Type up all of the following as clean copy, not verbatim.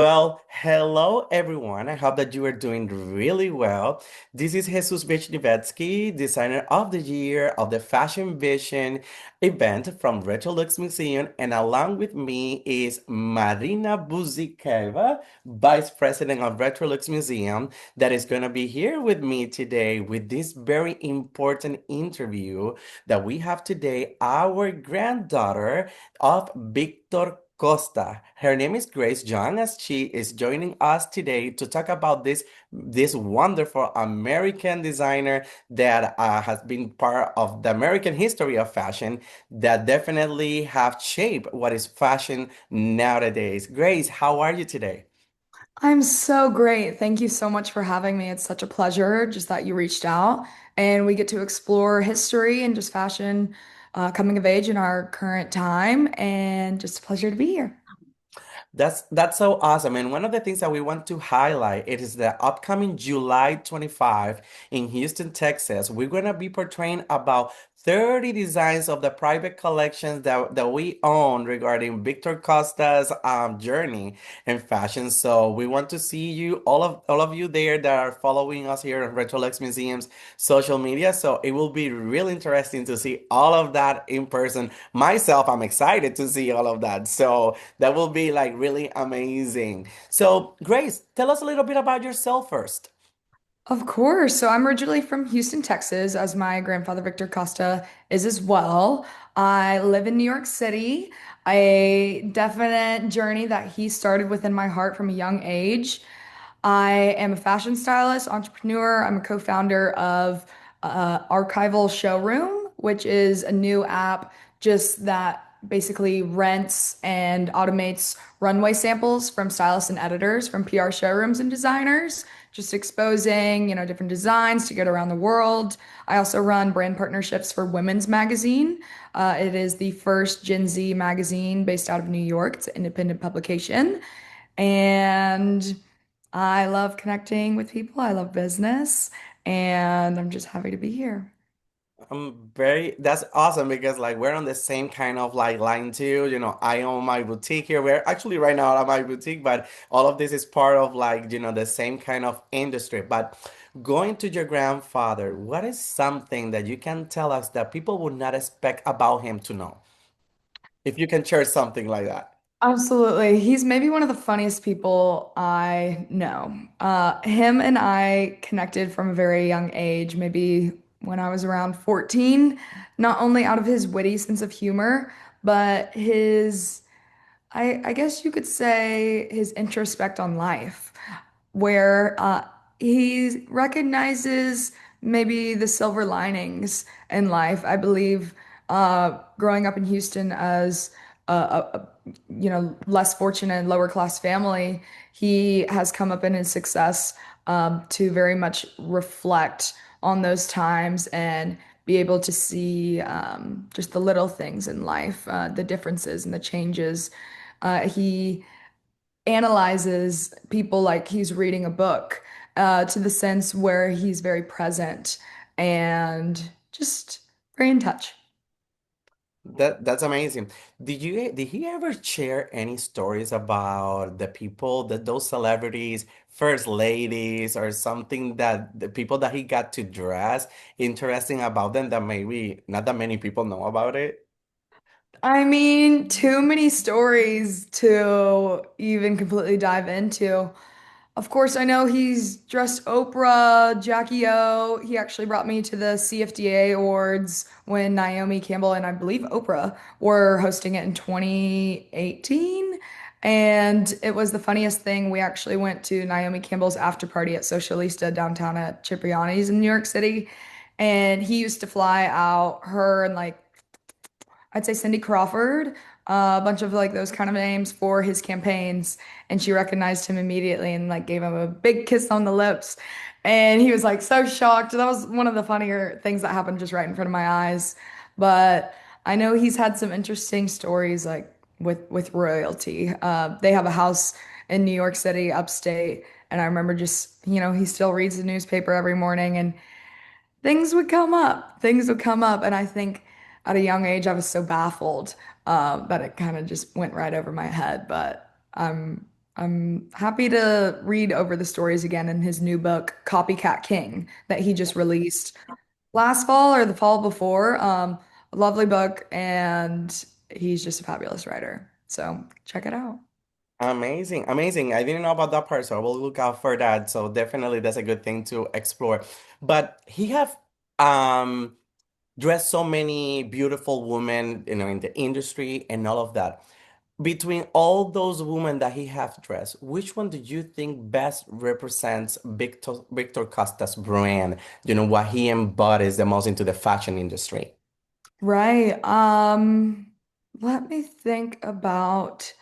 Well, hello everyone. I hope that you are doing really well. This is Jesus Vichnivetsky, designer of the year of the Fashion Vision event from Retro Luxe Museum, and along with me is Marina Buzikeva, vice president of Retro Luxe Museum, that is going to be here with me today with this very important interview that we have today. Our granddaughter of Victor Costa. Her name is Grace Young, as she is joining us today to talk about this wonderful American designer that has been part of the American history of fashion that definitely have shaped what is fashion nowadays. Grace, how are you today? I'm so great. Thank you so much for having me. It's such a pleasure just that you reached out and we get to explore history and just fashion coming of age in our current time. And just a pleasure to be here. That's so awesome. And one of the things that we want to highlight it is the upcoming July 25 in Houston, Texas. We're going to be portraying about 30 designs of the private collections that we own regarding Victor Costa's journey in fashion. So we want to see you, all of you there that are following us here at Retrolex Museum's social media. So it will be really interesting to see all of that in person. Myself, I'm excited to see all of that. So that will be like really amazing. So, Grace, tell us a little bit about yourself first. Of course. So I'm originally from Houston, Texas, as my grandfather Victor Costa is as well. I live in New York City, a definite journey that he started within my heart from a young age. I am a fashion stylist, entrepreneur. I'm a co-founder of Archival Showroom, which is a new app just that basically rents and automates runway samples from stylists and editors from PR showrooms and designers, just exposing, different designs to get around the world. I also run brand partnerships for Women's Magazine. It is the first Gen Z magazine based out of New York. It's an independent publication. And I love connecting with people. I love business, and I'm just happy to be here. That's awesome because like we're on the same kind of like line too. I own my boutique here. We're actually right now at my boutique, but all of this is part of like, the same kind of industry. But going to your grandfather, what is something that you can tell us that people would not expect about him to know? If you can share something like that. Absolutely. He's maybe one of the funniest people I know. Him and I connected from a very young age, maybe when I was around 14, not only out of his witty sense of humor, but I guess you could say his introspect on life, where he recognizes maybe the silver linings in life. I believe growing up in Houston as a less fortunate lower class family, he has come up in his success to very much reflect on those times and be able to see just the little things in life, the differences and the changes. He analyzes people like he's reading a book, to the sense where he's very present and just very in touch. That's amazing. Did he ever share any stories about the people that those celebrities, first ladies, or something that the people that he got to dress interesting about them that maybe not that many people know about it? I mean, too many stories to even completely dive into. Of course, I know he's dressed Oprah, Jackie O. He actually brought me to the CFDA Awards when Naomi Campbell and I believe Oprah were hosting it in 2018. And it was the funniest thing. We actually went to Naomi Campbell's after party at Socialista downtown at Cipriani's in New York City. And he used to fly out her and like I'd say Cindy Crawford, a bunch of like those kind of names for his campaigns, and she recognized him immediately and like gave him a big kiss on the lips. And he was like so shocked. That was one of the funnier things that happened just right in front of my eyes. But I know he's had some interesting stories like with royalty. They have a house in New York City, upstate, and I remember just, he still reads the newspaper every morning and things would come up. Things would come up, and I think at a young age I was so baffled that it kind of just went right over my head. But I'm happy to read over the stories again in his new book, Copycat King, that he just released last fall or the fall before. A lovely book, and he's just a fabulous writer. So check it out. Amazing, amazing. I didn't know about that part, so I will look out for that. So definitely that's a good thing to explore. But he have um dressed so many beautiful women, in the industry and all of that. Between all those women that he have dressed, which one do you think best represents Victor Costa's brand? What he embodies the most into the fashion industry. Right. Let me think about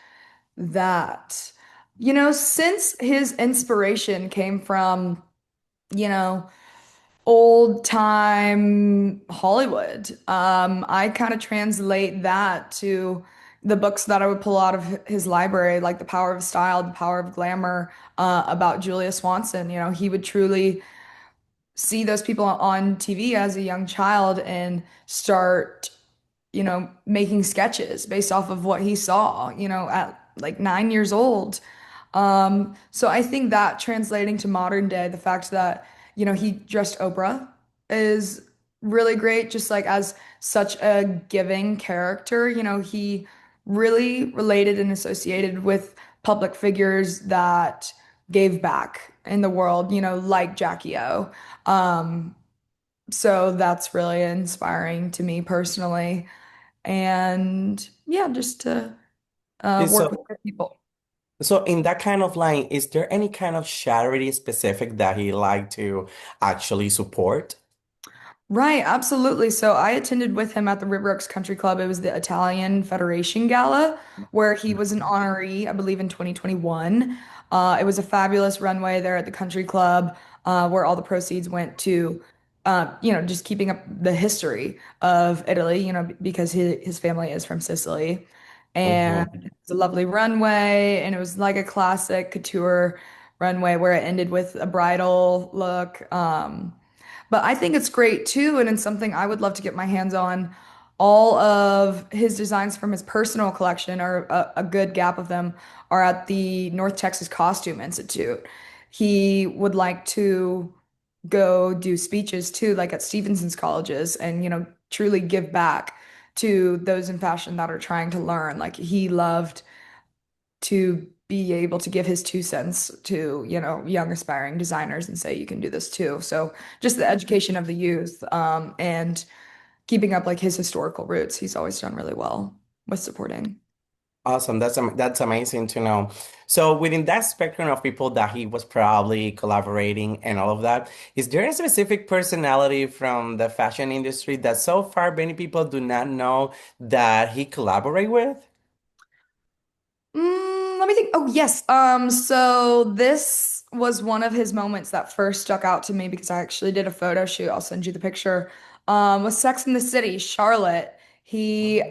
that. Since his inspiration came from, you know, old time Hollywood. I kind of translate that to the books that I would pull out of his library, like The Power of Style, The Power of Glamour, about Julia Swanson. He would truly see those people on TV as a young child and start, making sketches based off of what he saw, at like 9 years old. So I think that translating to modern day, the fact that, he dressed Oprah is really great, just like as such a giving character. He really related and associated with public figures that gave back in the world, like Jackie O. Um, so that's really inspiring to me personally. And yeah, just to And work with so, other people. so in that kind of line, is there any kind of charity specific that he like to actually support? Right, absolutely. So I attended with him at the River Oaks Country Club. It was the Italian Federation Gala where he was an honoree, I believe in 2021. It was a fabulous runway there at the country club, where all the proceeds went to, just keeping up the history of Italy, because his family is from Sicily. And Mm-hmm. it's a lovely runway, and it was like a classic couture runway where it ended with a bridal look. But I think it's great too, and it's something I would love to get my hands on. All of his designs from his personal collection, or a good gap of them, are at the North Texas Costume Institute. He would like to go do speeches too, like at Stevenson's colleges, and truly give back to those in fashion that are trying to learn. Like he loved to be able to give his 2 cents to, young aspiring designers and say you can do this too. So just the education of the youth, and keeping up like his historical roots, he's always done really well with supporting. Awesome. That's amazing to know. So within that spectrum of people that he was probably collaborating and all of that, is there a specific personality from the fashion industry that so far many people do not know that he collaborate with? Let me think. Oh, yes. So this was one of his moments that first stuck out to me because I actually did a photo shoot. I'll send you the picture. With Sex and the City, Charlotte. He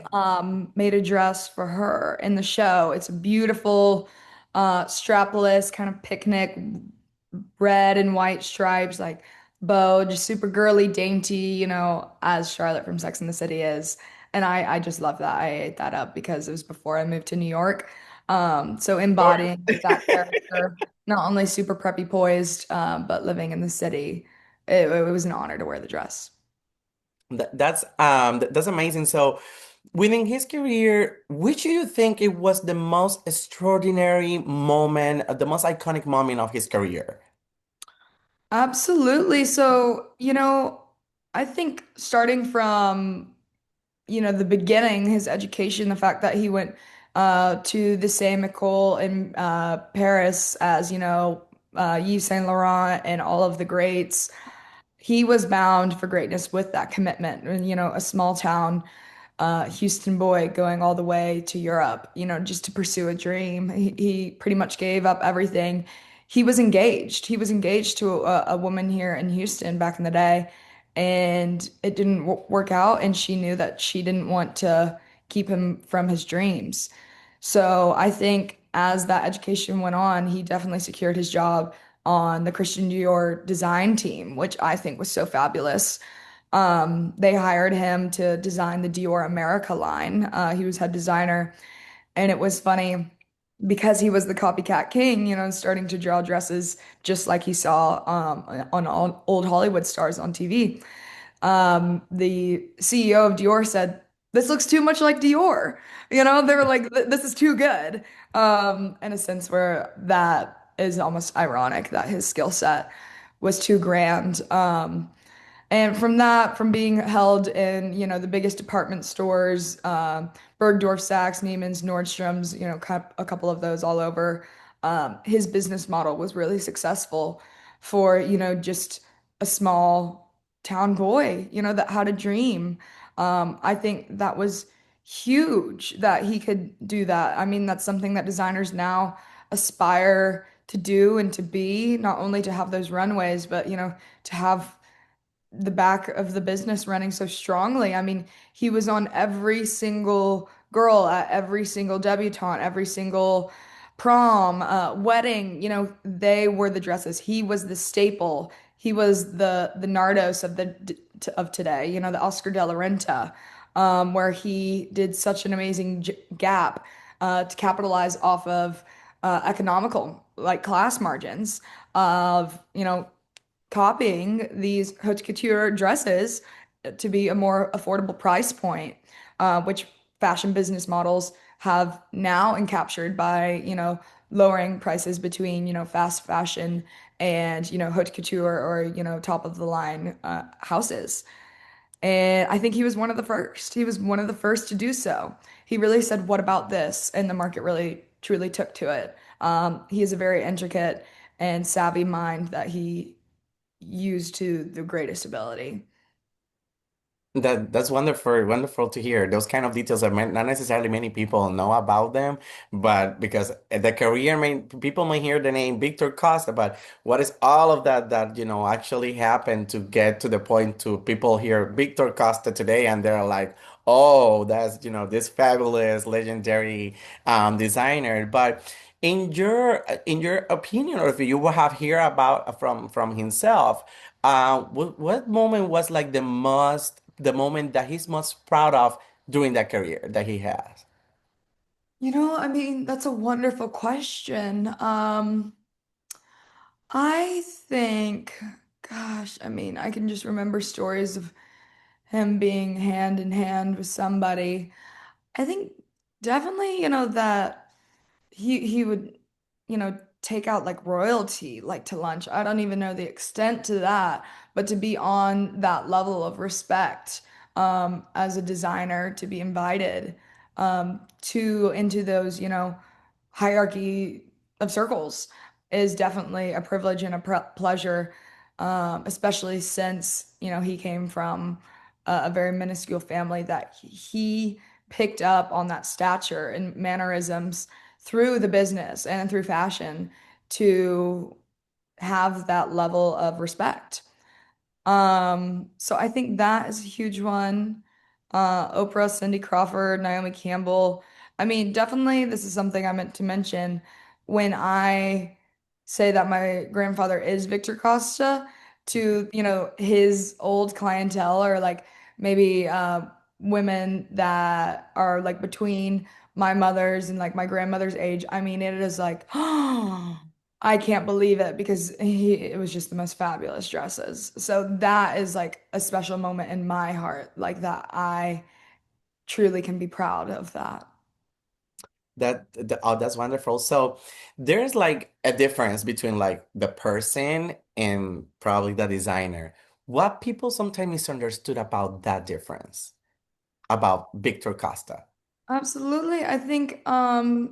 made a dress for her in the show. It's a beautiful, strapless kind of picnic, red and white stripes, like bow, just super girly, dainty, as Charlotte from Sex and the City is. And I just love that. I ate that up because it was before I moved to New York. So Sure. embodying that character, not only super preppy poised, but living in the city, it was an honor to wear the dress. That's amazing. So within his career, which do you think it was the most extraordinary moment, the most iconic moment of his career? Absolutely. So, I think starting from the beginning, his education, the fact that he went to the same école in Paris as, Yves Saint Laurent and all of the greats, he was bound for greatness with that commitment. And, a small town Houston boy going all the way to Europe, just to pursue a dream. He pretty much gave up everything. He was engaged. He was engaged to a woman here in Houston back in the day, and it didn't work out. And she knew that she didn't want to keep him from his dreams. So I think as that education went on, he definitely secured his job on the Christian Dior design team, which I think was so fabulous. They hired him to design the Dior America line. He was head designer, and it was funny. because he was the copycat king, starting to draw dresses just like he saw on all old Hollywood stars on TV. The CEO of Dior said, "This looks too much like Dior." They were like, "This is too good." In a sense where that is almost ironic that his skill set was too grand. And from that, from being held in, the biggest department stores, Bergdorf, Saks, Neiman's, Nordstrom's, a couple of those all over, his business model was really successful for, just a small town boy, that had a dream. I think that was huge that he could do that. I mean, that's something that designers now aspire to do and to be, not only to have those runways, but, to have the back of the business running so strongly. I mean, he was on every single girl at every single debutante, every single prom, wedding. They were the dresses. He was the staple. He was the Nardos of today. The Oscar de la Renta, where he did such an amazing gap to capitalize off of economical like class margins of copying these haute couture dresses to be a more affordable price point, which fashion business models have now encaptured by, lowering prices between, fast fashion and, haute couture or, top of the line houses. And I think he was one of the first. He was one of the first to do so. He really said, "What about this?" And the market really truly took to it. He is a very intricate and savvy mind that he used to the greatest ability. That's wonderful, wonderful to hear. Those kind of details that not necessarily many people know about them, but because the career may people may hear the name Victor Costa, but what is all of that actually happened to get to the point to people hear Victor Costa today and they're like, oh, that's this fabulous, legendary designer. But in your opinion, or if you will have hear about from himself. What moment was like the moment that he's most proud of during that career that he has? I mean, that's a wonderful question. I think, gosh, I mean, I can just remember stories of him being hand in hand with somebody. I think definitely, that he would, take out like royalty like to lunch. I don't even know the extent to that, but to be on that level of respect as a designer, to be invited to into those, hierarchy of circles is definitely a privilege and a pleasure, especially since, he came from a very minuscule family that he picked up on that stature and mannerisms through the business and through fashion to have that level of respect. So I think that is a huge one. Oprah, Cindy Crawford, Naomi Campbell. I mean, definitely this is something I meant to mention when I say that my grandfather is Victor Costa to, his old clientele or like maybe women that are like between my mother's and like my grandmother's age. I mean, it is like, I can't believe it because it was just the most fabulous dresses. So that is like a special moment in my heart, like that I truly can be proud of that. Oh, that's wonderful. So there's like a difference between like the person and probably the designer. What people sometimes misunderstood about that difference about Victor Costa? Absolutely. I think that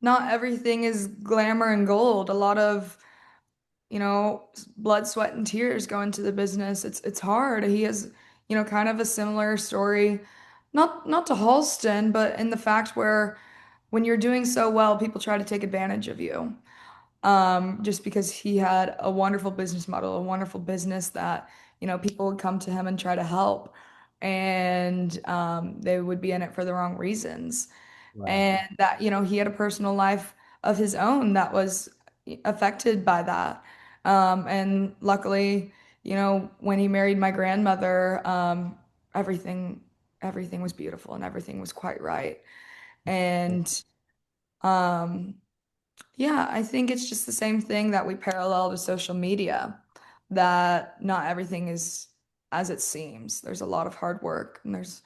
not everything is glamour and gold. A lot of, blood, sweat, and tears go into the business. It's hard. He has, kind of a similar story, not to Halston, but in the fact where when you're doing so well, people try to take advantage of you. Just because he had a wonderful business model, a wonderful business that, people would come to him and try to help, and they would be in it for the wrong reasons. Right. And that, he had a personal life of his own that was affected by that. And luckily, when he married my grandmother, everything, everything was beautiful and everything was quite right. And um, yeah, I think it's just the same thing that we parallel to social media, that not everything is as it seems. There's a lot of hard work and there's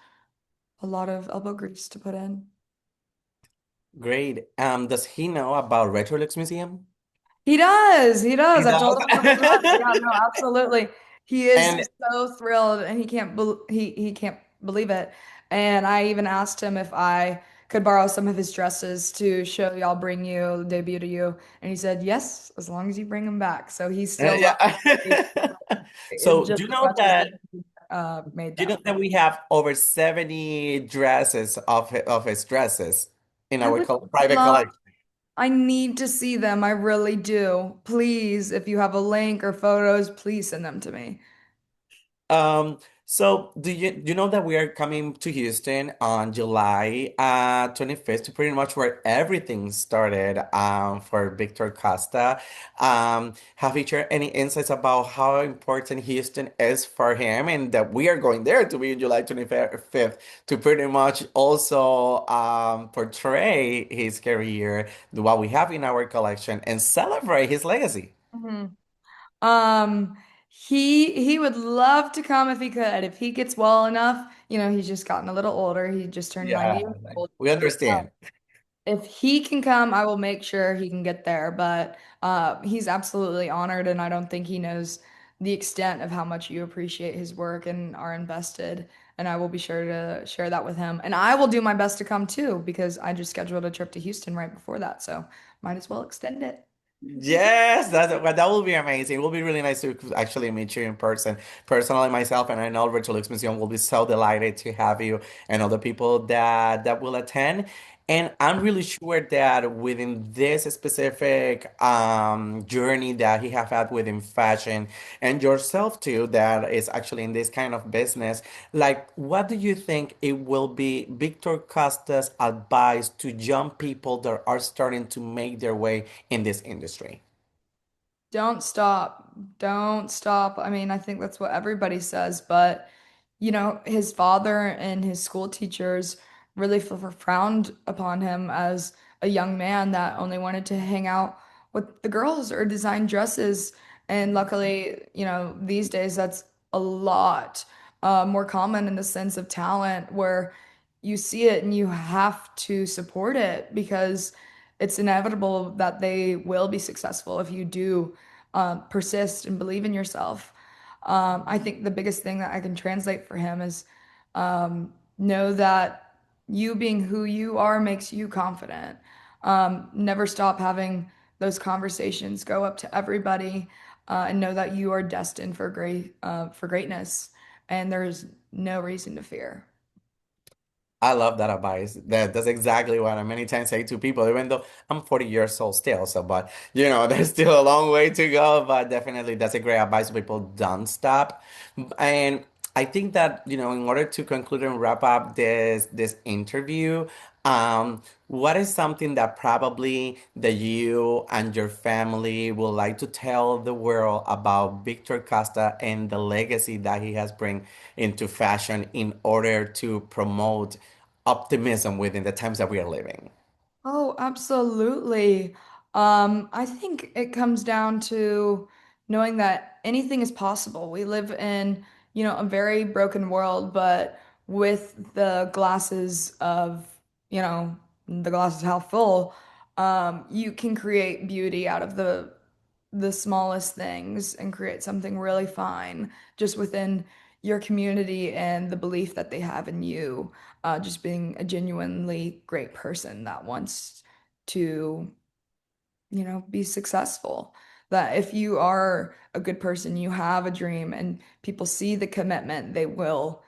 a lot of elbow grease to put in. Great. Does he know about Retrolux Museum? He does. He He does. I've does. told him a couple times. Yeah, no, absolutely. He is And so thrilled and he can't believe it. And I even asked him if I could borrow some of his dresses to show y'all, bring you, debut to you. And he said, yes, as long as you bring them back. So he still loves yeah. it So just as much as he made do you know them. that we have over 70 dresses of his dresses in I our would private love, collection? I need to see them. I really do. Please, if you have a link or photos, please send them to me. So do you know that we are coming to Houston on July 25th to pretty much where everything started for Victor Costa. Have you shared any insights about how important Houston is for him and that we are going there to be in July 25th to pretty much also portray his career, what we have in our collection, and celebrate his legacy? Mhm. Um, he would love to come if he could. If he gets well enough, he's just gotten a little older. He just turned 90 Yeah, years old. we understand. If he can come, I will make sure he can get there. But he's absolutely honored, and I don't think he knows the extent of how much you appreciate his work and are invested. And I will be sure to share that with him. And I will do my best to come too, because I just scheduled a trip to Houston right before that. So might as well extend it. Yes, that will be amazing. It will be really nice to actually meet you in person. Personally, myself, and I know Virtual Lux Museum will be so delighted to have you and other people that will attend. And I'm really sure that within this specific journey that he have had within fashion and yourself too, that is actually in this kind of business, like what do you think it will be Victor Costa's advice to young people that are starting to make their way in this industry? Don't stop. Don't stop. I mean, I think that's what everybody says, but his father and his school teachers really frowned upon him as a young man that only wanted to hang out with the girls or design dresses. And luckily, these days that's a lot more common in the sense of talent where you see it and you have to support it because it's inevitable that they will be successful if you do persist and believe in yourself. I think the biggest thing that I can translate for him is know that you being who you are makes you confident. Never stop having those conversations. Go up to everybody and know that you are destined for greatness, and there's no reason to fear. I love that advice. That's exactly what I many times say to people, even though I'm 40 years old still. So, but there's still a long way to go. But definitely, that's a great advice. People don't stop. And I think that, in order to conclude and wrap up this interview, what is something that probably that you and your family would like to tell the world about Victor Costa and the legacy that he has bring into fashion in order to promote optimism within the times that we are living? Oh, absolutely. I think it comes down to knowing that anything is possible. We live in, a very broken world, but with the glasses half full, you can create beauty out of the smallest things and create something really fine just within your community and the belief that they have in you, just being a genuinely great person that wants to, be successful. That if you are a good person, you have a dream and people see the commitment, they will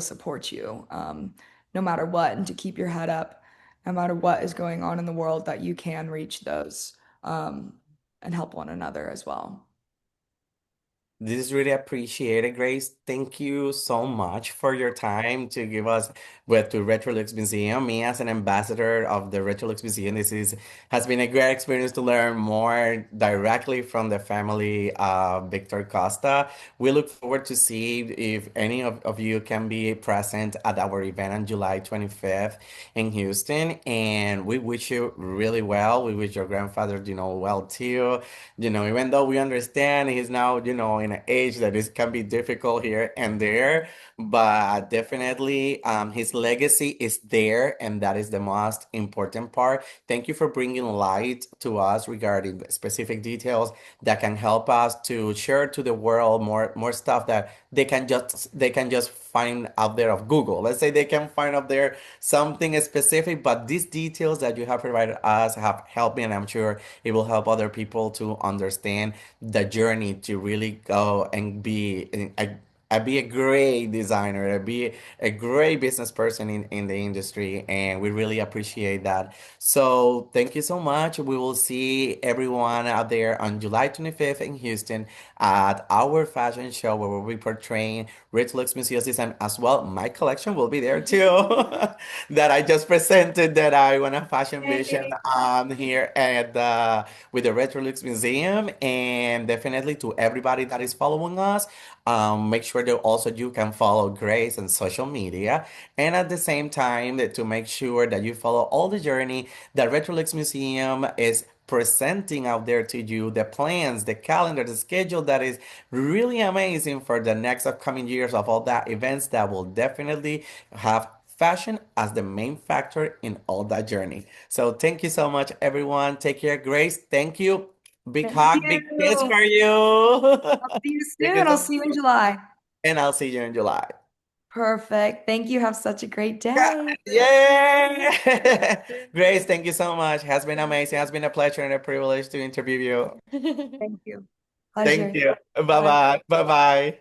support you, no matter what, and to keep your head up, no matter what is going on in the world, that you can reach those, and help one another as well. This is really appreciated, Grace. Thank you so much for your time to give us with to Retrolux Museum. Me as an ambassador of the Retrolux Museum, this is has been a great experience to learn more directly from the family of Victor Costa. We look forward to see if any of you can be present at our event on July 25th in Houston. And we wish you really well. We wish your grandfather, well too. Even though we understand he's now, in an age that it can be difficult here and there, but definitely his legacy is there, and that is the most important part. Thank you for bringing light to us regarding specific details that can help us to share to the world more stuff that they can just find out there of Google. Let's say they can find out there something specific, but these details that you have provided us have helped me, and I'm sure it will help other people to understand the journey to really go and be a great designer, be a great business person in the industry, and we really appreciate that. So thank you so much. We will see everyone out there on July 25th in Houston at our fashion show where we'll be portraying Rich Lux Museum Design as well. My collection will be there too. That I just presented that I want a fashion vision Yay. here at the with the Retrolux Museum, and definitely to everybody that is following us. Make sure that also you can follow Grace on social media, and at the same time to make sure that you follow all the journey that Retrolux Museum is presenting out there to you, the plans, the calendar, the schedule that is really amazing for the next upcoming years of all that events that will definitely have fashion as the main factor in all that journey. So thank you so much, everyone. Take care, Grace. Thank you. Big Thank hug, big kiss you. for you. I'll see you Thank you soon. I'll so see you in much. July. And I'll see you in July. Perfect. Thank you. Have such a great Yeah. day. Yeah. Grace, thank you so much. Has been amazing. Has been a pleasure and a privilege to interview you. Thank you. Thank Pleasure. you. Bye. Bye-bye. Bye-bye.